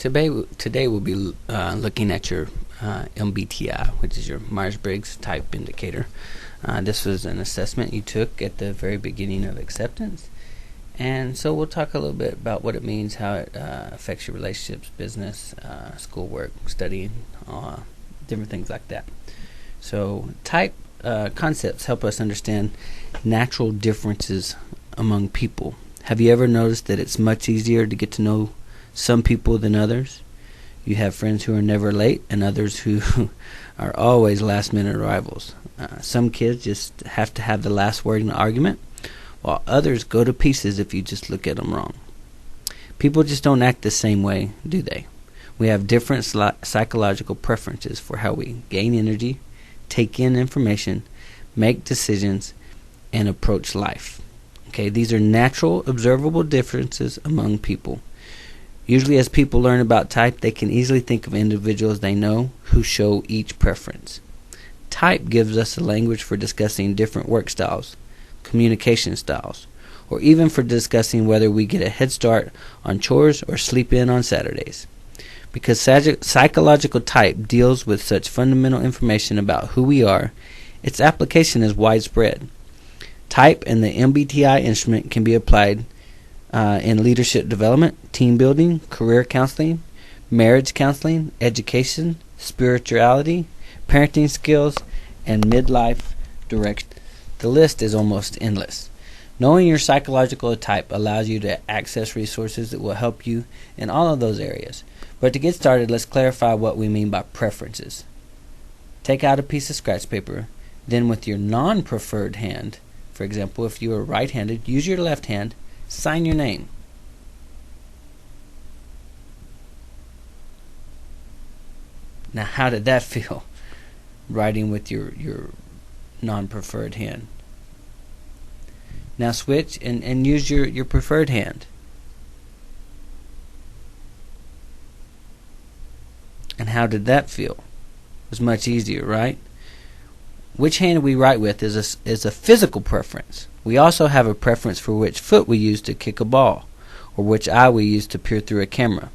Today we'll be looking at your Mbti, which is your Myers-Briggs Type Indicator. This was an assessment you took at the very beginning of acceptance, and so we'll talk a little bit about what it means, how it affects your relationships, business, schoolwork, studying, different things like that. So type concepts help us understand natural differences among people. Have you ever noticed that it's much easier to get to know some people than others? You have friends who are never late and others who are always last-minute arrivals. Some kids just have to have the last word in an argument, while others go to pieces if you just look at them wrong. People just don't act the same way, do they? We have different psychological preferences for how we gain energy, take in information, make decisions, and approach life. Okay, these are natural, observable differences among people. Usually as people learn about type, they can easily think of individuals they know who show each preference. Type gives us a language for discussing different work styles, communication styles, or even for discussing whether we get a head start on chores or sleep in on Saturdays. Because psychological type deals with such fundamental information about who we are, its application is widespread. Type and the MBTI instrument can be applied in leadership development, team building, career counseling, marriage counseling, education, spirituality, parenting skills, and midlife direction. The list is almost endless. Knowing your psychological type allows you to access resources that will help you in all of those areas. But to get started, let's clarify what we mean by preferences. Take out a piece of scratch paper, then with your non-preferred hand, for example, if you are right-handed, use your left hand, sign your name. Now, how did that feel, writing with your non-preferred hand? Now switch and use your preferred hand. And how did that feel? It was much easier, right? Which hand we write with is a physical preference. We also have a preference for which foot we use to kick a ball, or which eye we use to peer through a camera.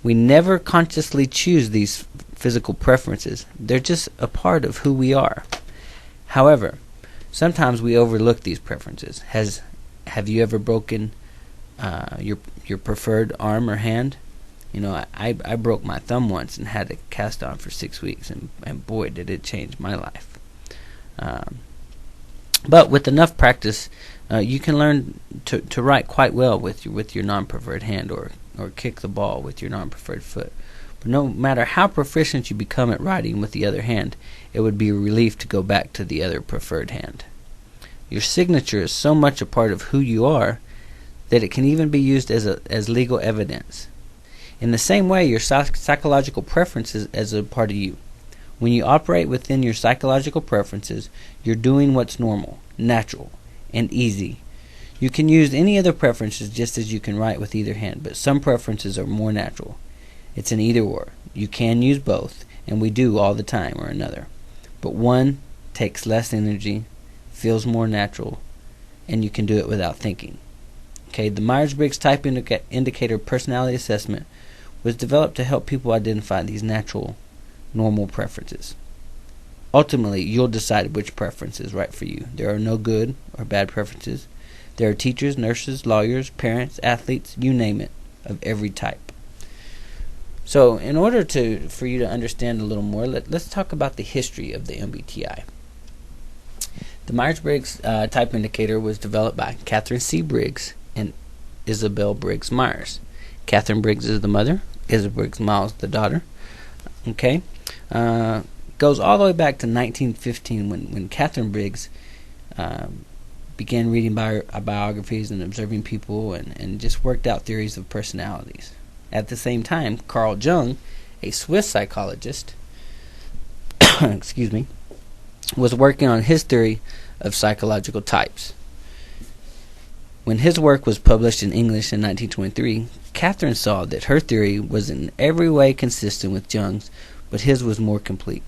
We never consciously choose these physical preferences. They're just a part of who we are. However, sometimes we overlook these preferences. Have you ever broken your preferred arm or hand? You know, I broke my thumb once and had a cast on for 6 weeks, and boy, did it change my life. But with enough practice, you can learn to write quite well with your non-preferred hand, or kick the ball with your non-preferred foot. But no matter how proficient you become at writing with the other hand, it would be a relief to go back to the other preferred hand. Your signature is so much a part of who you are that it can even be used as legal evidence. In the same way, your psychological preferences as a part of you. When you operate within your psychological preferences, you're doing what's normal, natural, and easy. You can use any other preferences just as you can write with either hand, but some preferences are more natural. It's an either or. You can use both, and we do all the time or another. But one takes less energy, feels more natural, and you can do it without thinking. Okay, the Myers-Briggs Type Indicator Personality Assessment was developed to help people identify these natural, normal preferences. Ultimately, you'll decide which preference is right for you. There are no good or bad preferences. There are teachers, nurses, lawyers, parents, athletes, you name it, of every type. So, in order for you to understand a little more, let's talk about the history of the MBTI. The Myers-Briggs Type Indicator was developed by Catherine C. Briggs and Isabel Briggs Myers. Catherine Briggs is the mother, Isabel Briggs Myers the daughter. Okay, goes all the way back to 1915 when Catherine Briggs began reading biographies and observing people and just worked out theories of personalities. At the same time, Carl Jung, a Swiss psychologist, excuse me, was working on his theory of psychological types. When his work was published in English in 1923, Catherine saw that her theory was in every way consistent with Jung's, but his was more complete.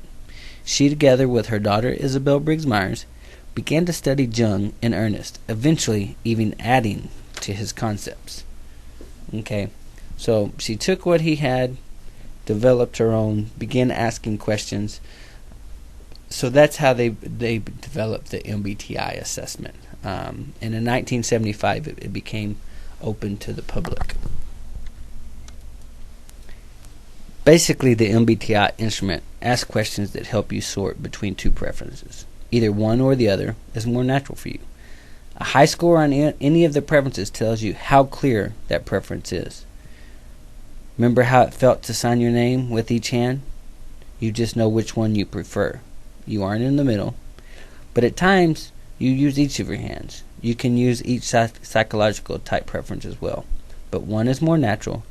She, together with her daughter Isabel Briggs Myers, began to study Jung in earnest, eventually even adding to his concepts. Okay, So she took what he had, developed her own, began asking questions. So that's how they developed the MBTI assessment. And in 1975, it became open to the public. Basically, the MBTI instrument asks questions that help you sort between two preferences. Either one or the other is more natural for you. A high score on any of the preferences tells you how clear that preference is. Remember how it felt to sign your name with each hand? You just know which one you prefer. You aren't in the middle. But at times, you use each of your hands. You can use each psychological type preference as well. But one is more natural.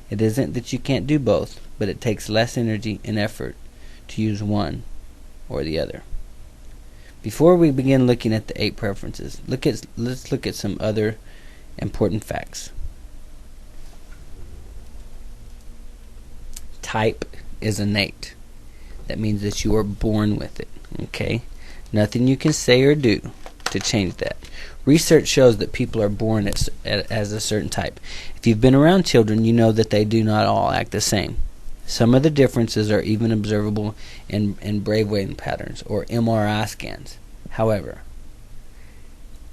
It isn't that you can't do both, but it takes less energy and effort to use one or the other. Before we begin looking at the 8 preferences, let's look at some other important facts. Type is innate. That means that you are born with it. Okay? Nothing you can say or do to change that. Research shows that people are born as a certain type. If you've been around children, you know that they do not all act the same. Some of the differences are even observable in brainwave patterns or MRI scans. However,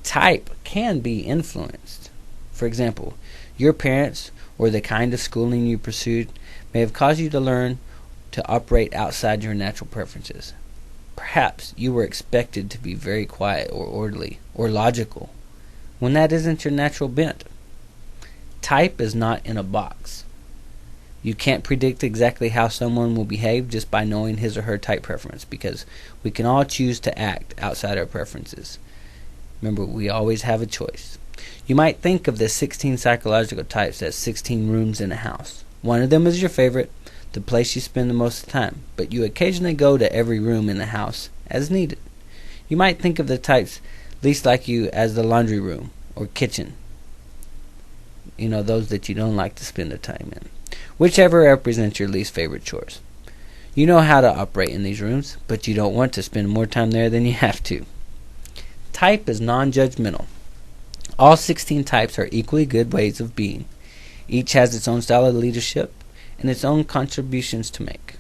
type can be influenced. For example, your parents or the kind of schooling you pursued may have caused you to learn to operate outside your natural preferences. Perhaps you were expected to be very quiet or orderly or logical when that isn't your natural bent. Type is not in a box. You can't predict exactly how someone will behave just by knowing his or her type preference, because we can all choose to act outside our preferences. Remember, we always have a choice. You might think of the 16 psychological types as 16 rooms in a house. One of them is your favorite, the place you spend the most of the time, but you occasionally go to every room in the house as needed. You might think of the types least like you as the laundry room or kitchen. You know, those that you don't like to spend the time in. Whichever represents your least favorite chores. You know how to operate in these rooms, but you don't want to spend more time there than you have to. Type is non-judgmental. All 16 types are equally good ways of being. Each has its own style of leadership and its own contributions to make.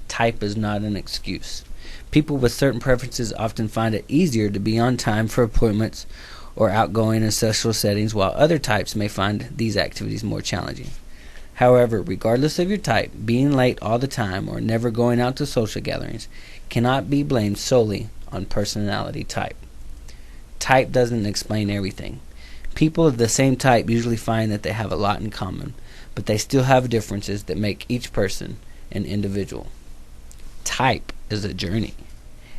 Type is not an excuse. People with certain preferences often find it easier to be on time for appointments or outgoing in social settings, while other types may find these activities more challenging. However, regardless of your type, being late all the time or never going out to social gatherings cannot be blamed solely on personality type. Type doesn't explain everything. People of the same type usually find that they have a lot in common, but they still have differences that make each person an individual. Type is a journey.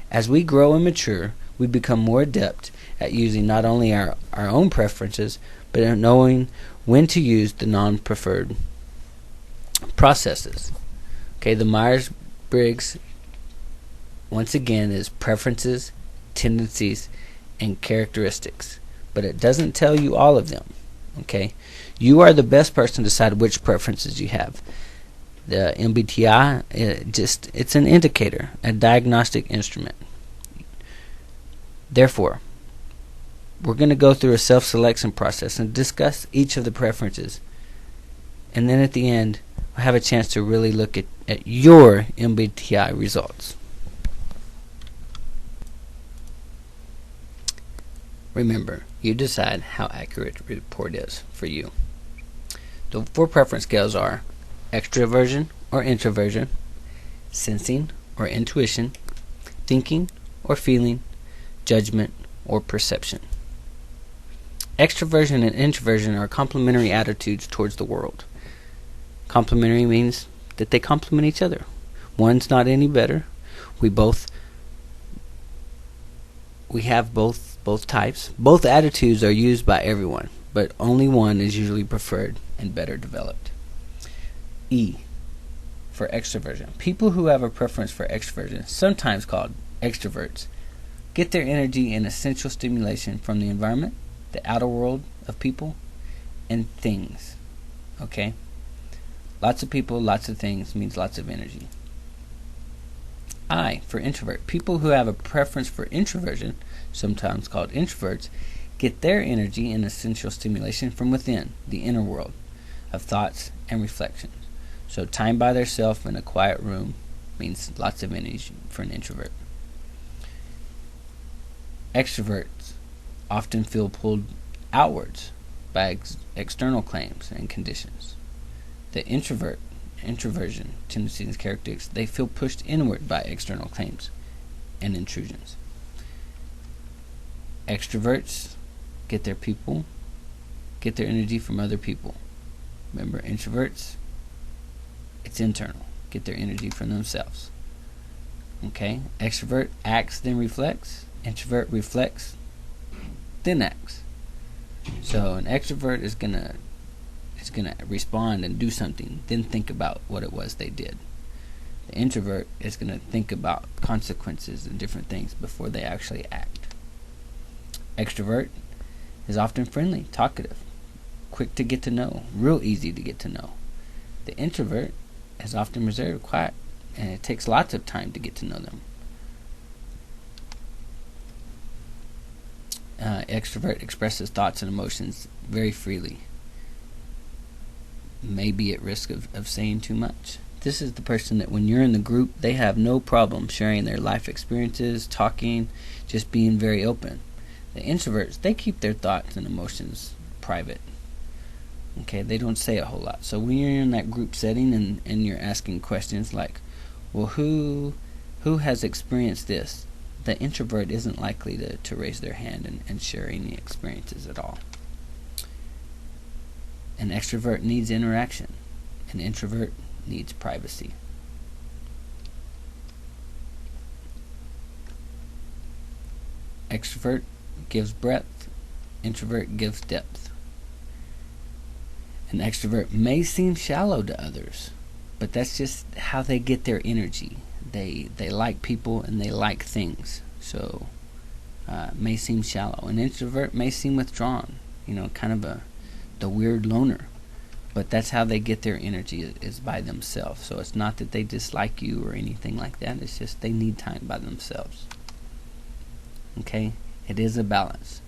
As we grow and mature, we become more adept at using not only our own preferences, but at knowing when to use the non-preferred processes. Okay, the Myers-Briggs, once again, is preferences, tendencies, and characteristics, but it doesn't tell you all of them. Okay, you are the best person to decide which preferences you have. The MBTI, it's an indicator, a diagnostic instrument. Therefore, we're going to go through a self-selection process and discuss each of the preferences, and then at the end we'll have a chance to really look at your MBTI results. Remember, you decide how accurate the report is for you. The 4 preference scales are extroversion or introversion, sensing or intuition, thinking or feeling, judgment or perception. Extroversion and introversion are complementary attitudes towards the world. Complementary means that they complement each other. One's not any better. We have both types. Both attitudes are used by everyone, but only one is usually preferred and better developed. E for extroversion. People who have a preference for extroversion, sometimes called extroverts, get their energy and essential stimulation from the environment, the outer world of people, and things. Okay? Lots of people, lots of things means lots of energy. I for introvert. People who have a preference for introversion, sometimes called introverts, get their energy and essential stimulation from within, the inner world. of thoughts and reflections. So time by themselves in a quiet room means lots of energy for an introvert. Extroverts often feel pulled outwards by external claims and conditions. The introversion tendencies and characteristics, they feel pushed inward by external claims and intrusions. Extroverts get their energy from other people. Remember, introverts, it's internal. Get their energy from themselves. Okay? Extrovert acts, then reflects. Introvert reflects, then acts. So an extrovert is gonna respond and do something, then think about what it was they did. The introvert is gonna think about consequences and different things before they actually act. Extrovert is often friendly, talkative, quick to get to know, real easy to get to know. The introvert is often reserved, quiet, and it takes lots of time to get to know them. Extrovert expresses thoughts and emotions very freely, may be at risk of saying too much. This is the person that when you're in the group, they have no problem sharing their life experiences, talking, just being very open. The introverts, they keep their thoughts and emotions private. Okay, they don't say a whole lot. So when you're in that group setting and you're asking questions like, well, who has experienced this? The introvert isn't likely to raise their hand and share any experiences at all. An extrovert needs interaction. An introvert needs privacy. Extrovert gives breadth. Introvert gives depth. An extrovert may seem shallow to others, but that's just how they get their energy. They like people and they like things, so may seem shallow. An introvert may seem withdrawn, kind of the weird loner, but that's how they get their energy is by themselves. So it's not that they dislike you or anything like that. It's just they need time by themselves. Okay, it is a balance.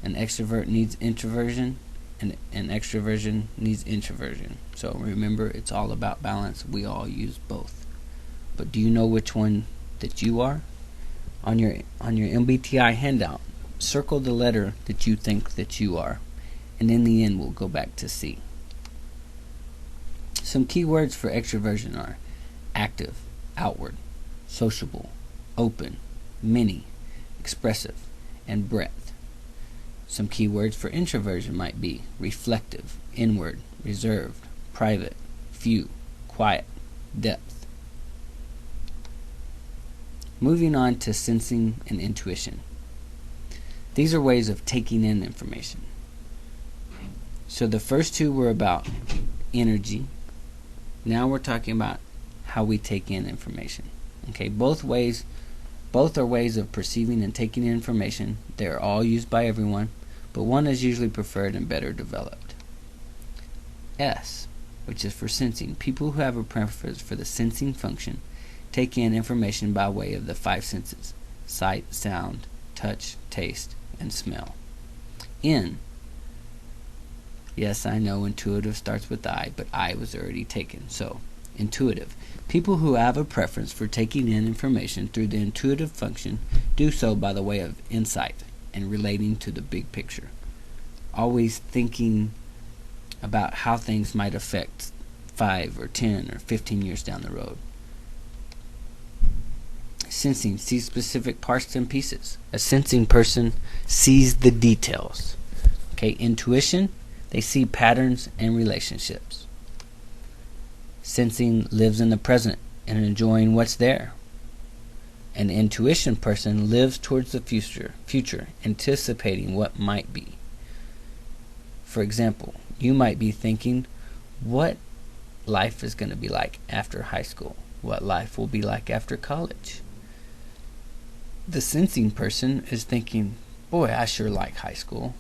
An extrovert needs introversion, and an extroversion needs introversion. So remember, it's all about balance. We all use both. But do you know which one that you are? On your MBTI handout, circle the letter that you think that you are, and in the end we'll go back to C. Some key words for extroversion are active, outward, sociable, open, many, expressive, and breadth. Some key words for introversion might be reflective, inward, reserved, private, few, quiet, depth. Moving on to sensing and intuition. These are ways of taking in information. So the first two were about energy. Now we're talking about how we take in information. Okay, both are ways of perceiving and taking in information. They're all used by everyone, but one is usually preferred and better developed. S, which is for sensing. People who have a preference for the sensing function take in information by way of the five senses: sight, sound, touch, taste, and smell. N, yes, I know intuitive starts with I, but I was already taken. So, intuitive. People who have a preference for taking in information through the intuitive function do so by the way of insight and relating to the big picture. Always thinking about how things might affect 5 or 10 or 15 years down the road. Sensing sees specific parts and pieces. A sensing person sees the details. Okay, intuition, they see patterns and relationships. Sensing lives in the present and enjoying what's there. An intuition person lives towards the future, anticipating what might be. For example, you might be thinking what life is going to be like after high school, what life will be like after college. The sensing person is thinking, boy, I sure like high school.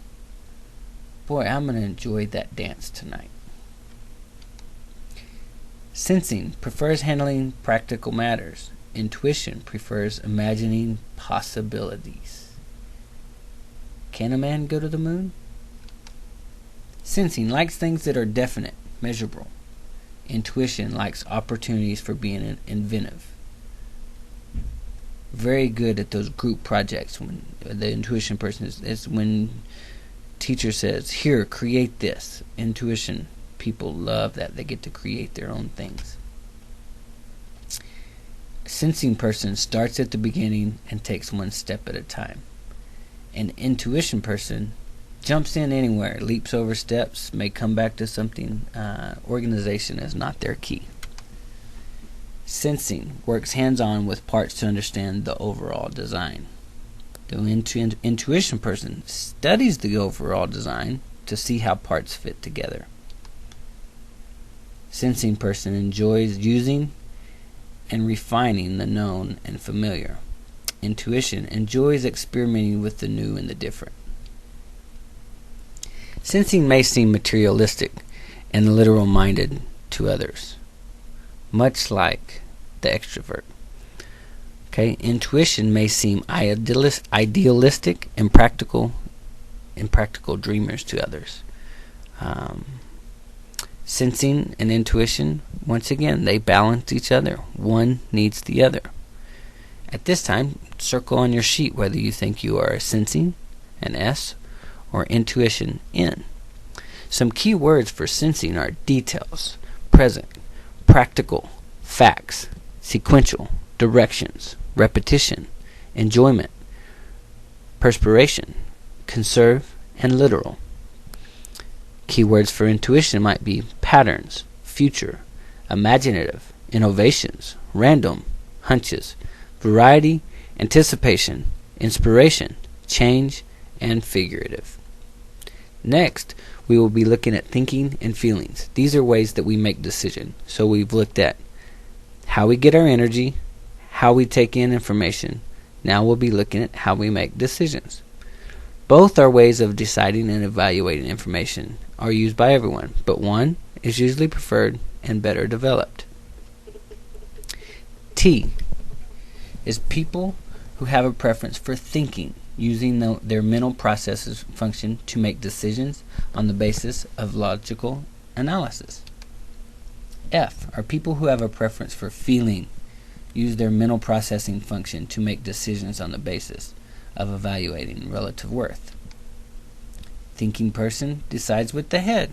Boy, I'm going to enjoy that dance tonight. Sensing prefers handling practical matters. Intuition prefers imagining possibilities. Can a man go to the moon? Sensing likes things that are definite, measurable. Intuition likes opportunities for being inventive. Very good at those group projects. When the intuition person is when teacher says, here, create this. Intuition people love that. They get to create their own things. Sensing person starts at the beginning and takes one step at a time. An intuition person jumps in anywhere, leaps over steps, may come back to something. Organization is not their key. Sensing works hands-on with parts to understand the overall design. The intuition person studies the overall design to see how parts fit together. Sensing person enjoys using and refining the known and familiar. Intuition enjoys experimenting with the new and the different. Sensing may seem materialistic and literal-minded to others, much like the extrovert. Okay, intuition may seem idealistic and practical dreamers to others. Sensing and intuition, once again, they balance each other. One needs the other. At this time, circle on your sheet whether you think you are a sensing, an S, or intuition, N. Some key words for sensing are details, present, practical, facts, sequential, directions, repetition, enjoyment, perspiration, conserve, and literal. Keywords for intuition might be patterns, future, imaginative, innovations, random, hunches, variety, anticipation, inspiration, change, and figurative. Next, we will be looking at thinking and feelings. These are ways that we make decisions. So we've looked at how we get our energy, how we take in information. Now we'll be looking at how we make decisions. Both are ways of deciding and evaluating information are used by everyone, but one is usually preferred and better developed. T is people who have a preference for thinking, using their mental processes function to make decisions on the basis of logical analysis. F are people who have a preference for feeling, use their mental processing function to make decisions on the basis of evaluating relative worth. Thinking person decides with the head.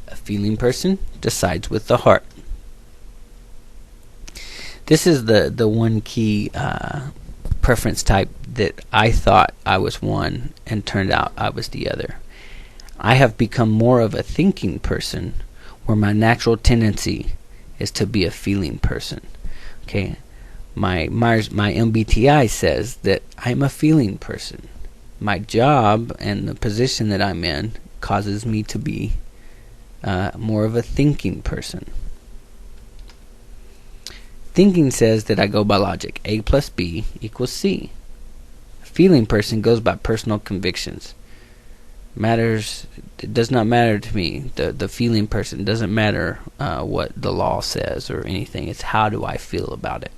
A feeling person decides with the heart. This is the one key preference type that I thought I was one and turned out I was the other. I have become more of a thinking person where my natural tendency is to be a feeling person. Okay, my MBTI says that I'm a feeling person. My job and the position that I'm in causes me to be more of a thinking person. Thinking says that I go by logic. A plus B equals C. A feeling person goes by personal convictions. It does not matter to me. The feeling person doesn't matter what the law says or anything. It's how do I feel about it.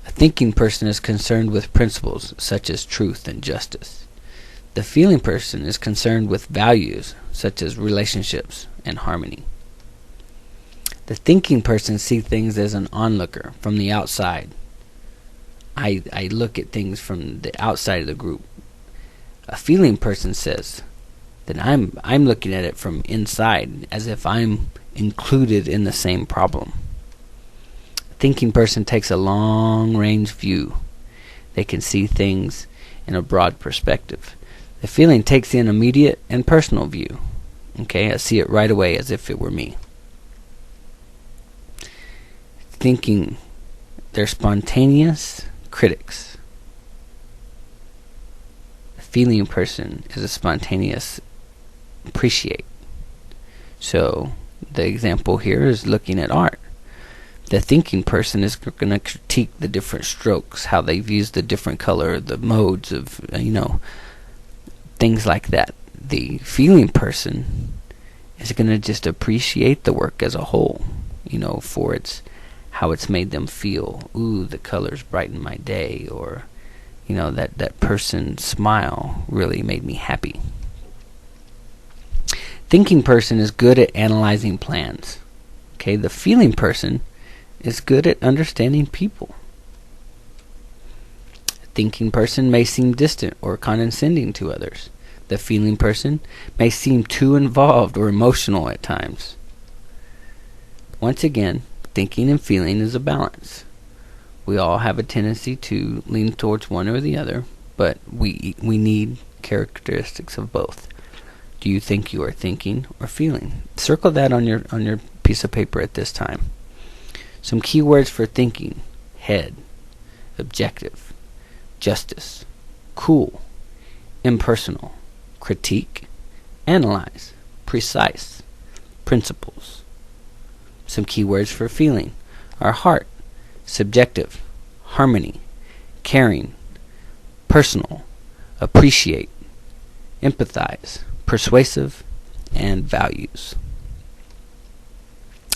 A thinking person is concerned with principles such as truth and justice. The feeling person is concerned with values such as relationships and harmony. The thinking person sees things as an onlooker from the outside. I look at things from the outside of the group. A feeling person says that I'm looking at it from inside as if I'm included in the same problem. A thinking person takes a long-range view. They can see things in a broad perspective. The feeling takes in immediate and personal view. Okay, I see it right away as if it were me. Thinking, they're spontaneous critics. A feeling person is a spontaneous appreciate. So the example here is looking at art. The thinking person is going to critique the different strokes, how they've used the different color, the modes of, things like that. The feeling person is going to just appreciate the work as a whole, for how it's made them feel. Ooh, the colors brightened my day, or that person's smile really made me happy. Thinking person is good at analyzing plans. Okay, the feeling person is good at understanding people. A thinking person may seem distant or condescending to others. The feeling person may seem too involved or emotional at times. Once again, thinking and feeling is a balance. We all have a tendency to lean towards one or the other, but we need characteristics of both. Do you think you are thinking or feeling? Circle that on your piece of paper at this time. Some keywords for thinking: head, objective, justice, cool, impersonal, critique, analyze, precise, principles. Some keywords for feeling are heart, subjective, harmony, caring, personal, appreciate, empathize, persuasive, and values.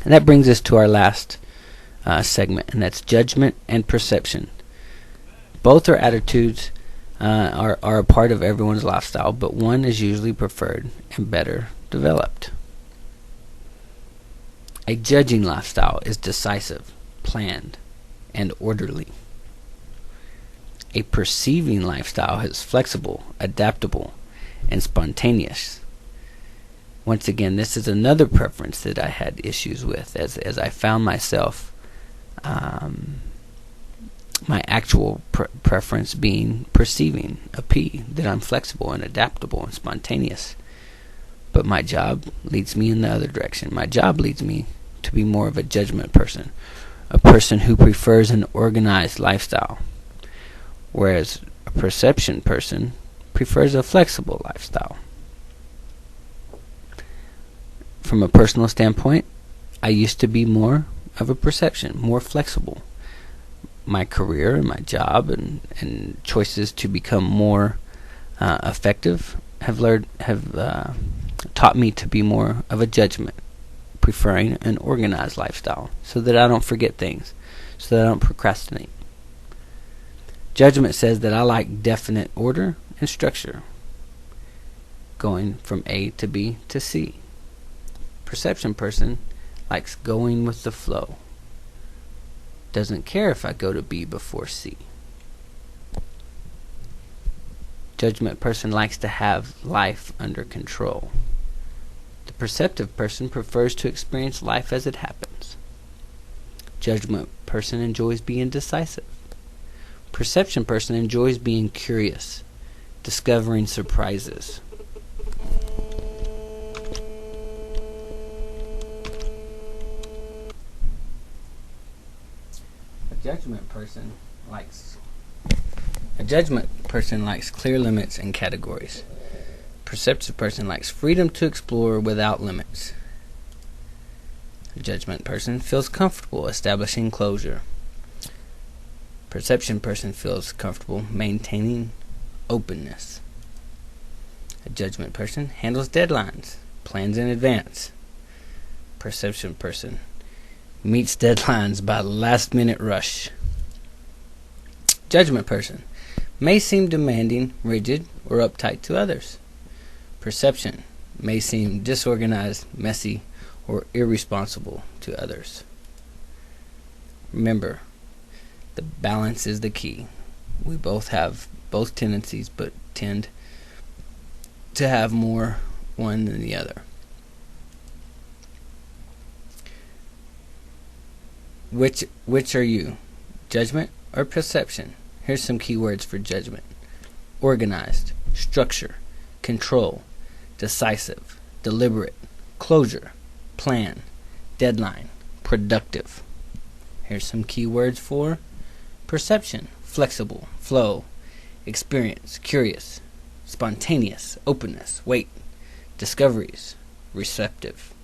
And that brings us to our last segment, and that's judgment and perception. Both are attitudes, are a part of everyone's lifestyle, but one is usually preferred and better developed. A judging lifestyle is decisive, planned, and orderly. A perceiving lifestyle is flexible, adaptable, and spontaneous. Once again, this is another preference that I had issues with as I found myself my actual preference being perceiving, a P, that I'm flexible and adaptable and spontaneous. But my job leads me in the other direction. My job leads me to be more of a judgment person, a person who prefers an organized lifestyle, whereas a perception person prefers a flexible lifestyle. From a personal standpoint, I used to be more of a perception, more flexible. My career and my job and choices to become more effective have taught me to be more of a judgment, preferring an organized lifestyle so that I don't forget things, so that I don't procrastinate. Judgment says that I like definite order and structure, going from A to B to C. Perception person likes going with the flow, doesn't care if I go to B before C. Judgment person likes to have life under control. The perceptive person prefers to experience life as it happens. Judgment person enjoys being decisive. Perception person enjoys being curious, discovering surprises. A judgment person likes clear limits and categories. Perceptive person likes freedom to explore without limits. A judgment person feels comfortable establishing closure. Perception person feels comfortable maintaining openness. A judgment person handles deadlines, plans in advance. Perception person meets deadlines by last-minute rush. Judgment person may seem demanding, rigid, or uptight to others. Perception may seem disorganized, messy, or irresponsible to others. Remember, the balance is the key. We both have both tendencies, but tend to have more one than the other. Which are you? Judgment or perception? Here's some keywords for judgment: organized, structure, control, decisive, deliberate, closure, plan, deadline, productive. Here's some keywords for perception: flexible, flow, experience, curious, spontaneous, openness, wait, discoveries, receptive.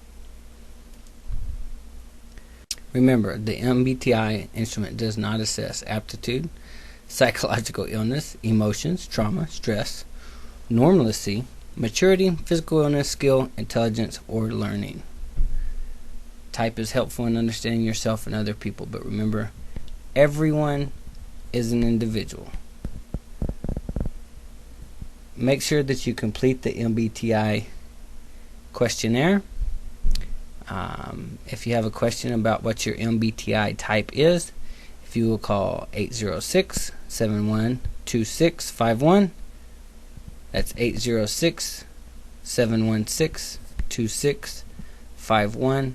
Remember, the Mbti instrument does not assess aptitude, psychological illness, emotions, trauma, stress, normalcy, maturity, physical illness, skill, intelligence, or learning. Type is helpful in understanding yourself and other people, but remember, everyone is an individual. Make sure that you complete the Mbti questionnaire. If you have a question about what your MBTI type is, if you will call 806-712-651, that's 806-716-2651,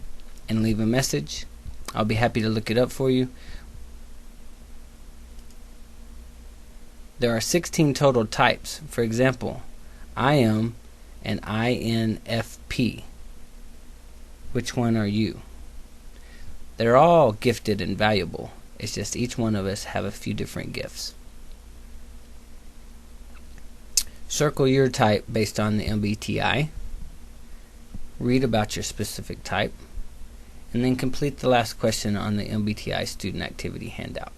and leave a message. I'll be happy to look it up for you. There are 16 total types. For example, I am an INFP. Which one are you? They're all gifted and valuable. It's just each one of us have a few different gifts. Circle your type based on the MBTI. Read about your specific type. And then complete the last question on the MBTI student activity handout.